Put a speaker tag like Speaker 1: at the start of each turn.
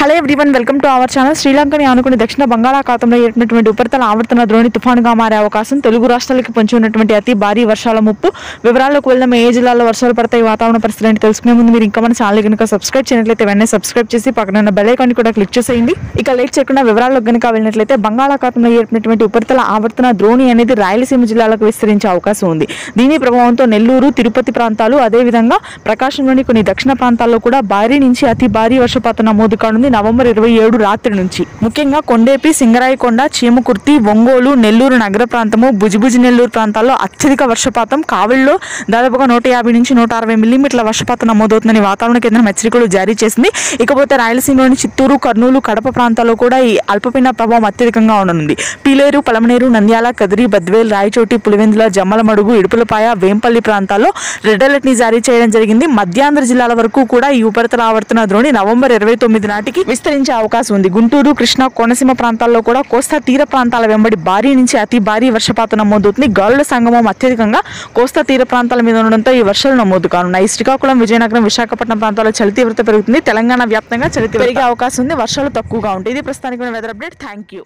Speaker 1: Hello everyone, welcome to our channel. శ్రీలంకని ఆనుకుని దక్షిణ బంగాళాఖాతంలో ఏర్పడినటువంటి ఉపరితల ఆవర్తన ద్రోణి తుఫానుగా మారే అవకాశం, తెలుగు రాష్ట్రాలకు పొంచి ఉన్నటువంటి అతి భారీ వర్షాల ముప్పు. వివరాల్లోకి వెళ్దాం. ఏ జిల్లాలో వర్షాలు పడతాయి, వాతావరణ పరిస్థితి ఏంటి తెలుసుకునే ముందు మీరు ఇంకా మన ఛానల్ కనుక సబ్స్క్రైబ్ చేయనట్లయితే వెంటనే సబ్స్క్రైబ్ చేసి పక్కన ఉన్న బెల్ ఐకాన్ కూడా క్లిక్ చేసేయండి. ఇక లేట్ చేయకుండా వివరాల్లోకి కనుక వెళ్ళినట్లయితే, బంగాళాఖాతంలో ఏర్పడినటువంటి ఉపరితల ఆవర్తన ద్రోణి అనేది రాయలసీమ జిల్లాలకు విస్తరించే అవకాశం ఉంది. దీని ప్రభావంతో నెల్లూరు, తిరుపతి ప్రాంతాలు, అదేవిధంగా ప్రకాశంలోని కొన్ని దక్షిణ ప్రాంతాల్లో కూడా భారీ నుంచి అతి భారీ వర్షపాతం నమోదు కానుంది. నవంబర్ 27 రాత్రి నుంచి ముఖ్యంగా కొండేపి, సింగరాయకొండ, చీమకుర్తి, ఒంగోలు, నెల్లూరు నగర ప్రాంతము, భుజిభుజి నెల్లూరు ప్రాంతాల్లో అత్యధిక వర్షపాతం, కావిల్లో దాదాపుగా 150 నుంచి 160 మిల్లీమీటర్ల వర్షపాతం నమోదవుతుందని వాతావరణ కేంద్రం హెచ్చరికలు జారీ చేసింది. ఇకపోతే రాయలసీమలోని చిత్తూరు, కర్నూలు, కడప ప్రాంతాల్లో కూడా ఈ అల్పపీడన ప్రభావం అత్యధికంగా ఉండనుంది. పీలేరు, పలమనేరు, నంద్యాల, కదిరి, బద్వేల్, రాయచోటి, పులివెందుల, జమ్మలమడుగు, ఇడుపులపాయ, వేంపల్లి ప్రాంతాల్లో రెడ్ అలర్ట్ ని జారీ చేయడం జరిగింది. మధ్యాంధ్ర జిల్లాల వరకు కూడా ఈ ఉపరితల ఆవర్తన ద్రోణి నవంబర్ 29 నాటికి విస్తరించే అవకాశం ఉంది. గుంటూరు, కృష్ణా, కోనసీమ ప్రాంతాల్లో కూడా కోస్తా తీర ప్రాంతాల వెంబడి భారీ నుంచి అతి భారీ వర్షపాతం నమోదవుతుంది. గాలుల సంగమం అత్యధికంగా కోస్తా తీర ప్రాంతాల మీద ఉండడంతో ఈ వర్షాలు నమోదు కానున్నాయి. శ్రీకాకుళం, విజయనగరం, విశాఖపట్నం ప్రాంతాల్లో చలి తీవ్రత పెరుగుతుంది. తెలంగాణ వ్యాప్తంగా చలి పెరిగే అవకాశం ఉంది. వర్షాలు తక్కువగా ఉంటాయి. ఇది ప్రస్తుతానికి వెదర్ అప్డేట్. Thank you.